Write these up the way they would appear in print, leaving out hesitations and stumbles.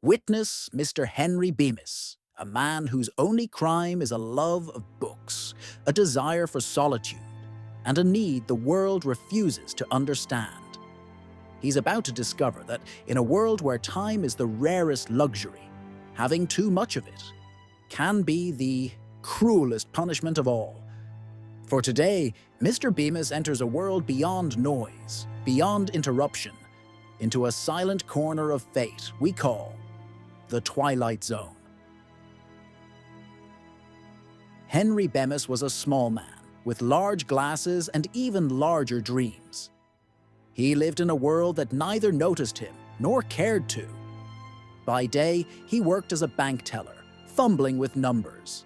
Witness Mr. Henry Bemis, a man whose only crime is a love of books, a desire for solitude, and a need the world refuses to understand. He's about to discover that in a world where time is the rarest luxury, having too much of it can be the cruelest punishment of all. For today, Mr. Bemis enters a world beyond noise, beyond interruption, into a silent corner of fate we call the Twilight Zone. Henry Bemis was a small man with large glasses and even larger dreams. He lived in a world that neither noticed him nor cared to. By day, he worked as a bank teller, fumbling with numbers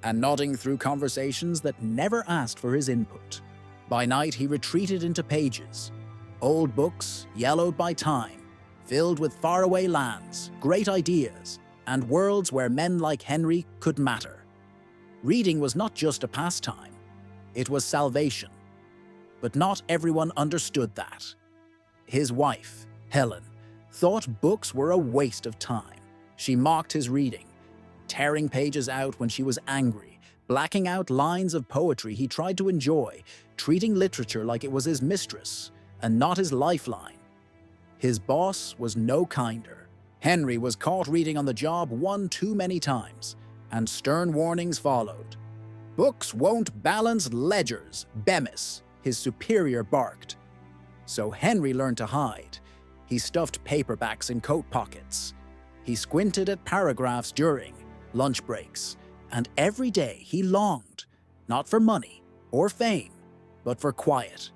and nodding through conversations that never asked for his input. By night, he retreated into pages, old books yellowed by time, filled with faraway lands, great ideas, and worlds where men like Henry could matter. Reading was not just a pastime, it was salvation. But not everyone understood that. His wife, Helen, thought books were a waste of time. She mocked his reading, tearing pages out when she was angry, blacking out lines of poetry he tried to enjoy, treating literature like it was his mistress and not his lifeline. His boss was no kinder. Henry was caught reading on the job one too many times, and stern warnings followed. "Books won't balance ledgers," Bemis, his superior, barked. So Henry learned to hide. He stuffed paperbacks in coat pockets. He squinted at paragraphs during lunch breaks, and every day he longed, not for money or fame, but for quiet.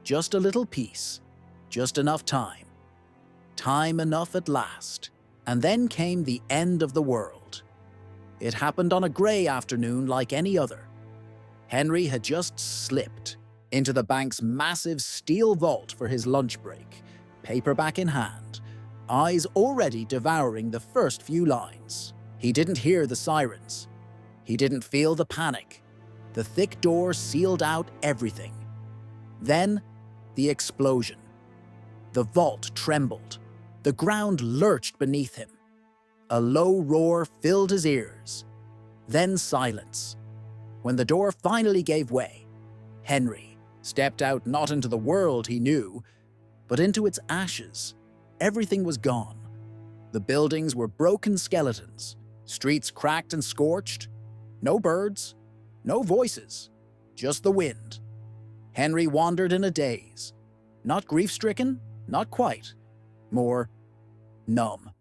Just a little peace, just enough time. Time enough at last. And then came the end of the world. It happened on a grey afternoon like any other. Henry had just slipped into the bank's massive steel vault for his lunch break, paperback in hand, eyes already devouring the first few lines. He didn't hear the sirens. He didn't feel the panic. The thick door sealed out everything. Then, the explosion. The vault trembled. The ground lurched beneath him. A low roar filled his ears. Then silence. When the door finally gave way, Henry stepped out not into the world he knew, but into its ashes. Everything was gone. The buildings were broken skeletons, streets cracked and scorched. No birds, no voices, just the wind. Henry wandered in a daze. Not grief-stricken, not quite. More numb.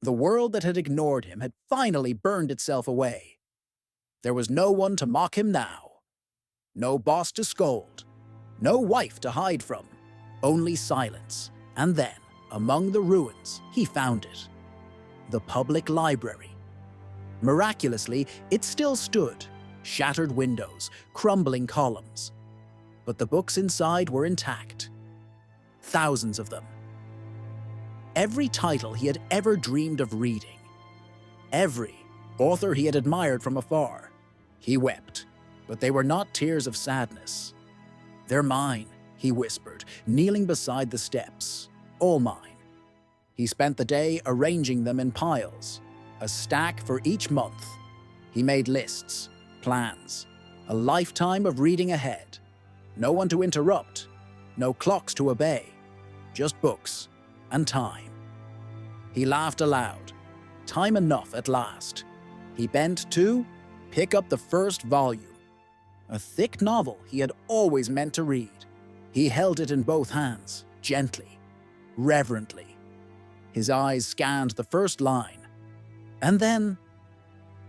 The world that had ignored him had finally burned itself away. There was no one to mock him now. No boss to scold. No wife to hide from. Only silence. And then, among the ruins, he found it. The public library. Miraculously, it still stood. Shattered windows, crumbling columns. But the books inside were intact. Thousands of them. Every title he had ever dreamed of reading. Every author he had admired from afar. He wept, but they were not tears of sadness. "They're mine," he whispered, kneeling beside the steps. "All mine." He spent the day arranging them in piles, a stack for each month. He made lists, plans, a lifetime of reading ahead. No one to interrupt, no clocks to obey, just books and time. He laughed aloud. Time enough at last. He bent to pick up the first volume. A thick novel he had always meant to read. He held it in both hands, gently, reverently. His eyes scanned the first line. And then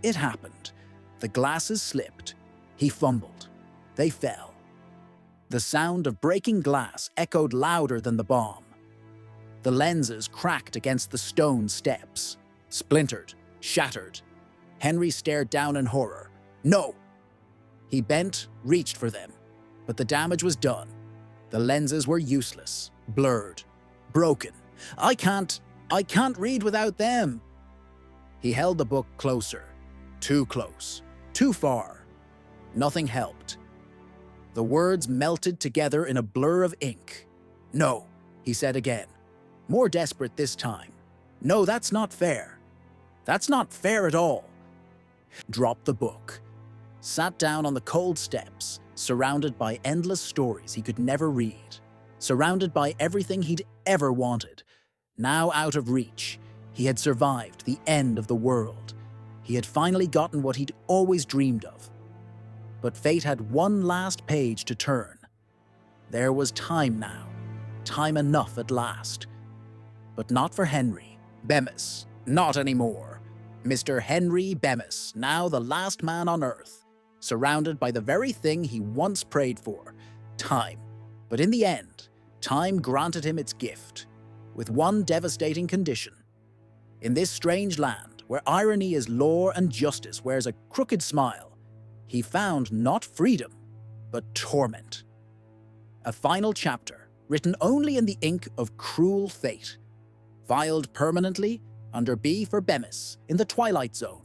it happened. The glasses slipped. He fumbled. They fell. The sound of breaking glass echoed louder than the bomb. The lenses cracked against the stone steps, splintered, shattered. Henry stared down in horror. No! He bent, reached for them, but the damage was done. The lenses were useless, blurred, broken. I can't read without them." He held the book closer, too close, too far. Nothing helped. The words melted together in a blur of ink. "No," he said again, more desperate this time. No, that's not fair. That's not fair at all. Dropped the book, sat down on the cold steps, surrounded by endless stories he could never read, surrounded by everything he'd ever wanted. Now out of reach, he had survived the end of the world. He had finally gotten what he'd always dreamed of. But fate had one last page to turn. There was time now, time enough at last. But not for Henry Bemis, not anymore. Mr. Henry Bemis, now the last man on Earth, surrounded by the very thing he once prayed for, time. But in the end, time granted him its gift, with one devastating condition. In this strange land, where irony is law and justice wears a crooked smile, he found not freedom, but torment. A final chapter, written only in the ink of cruel fate, filed permanently under B for Bemis in the Twilight Zone.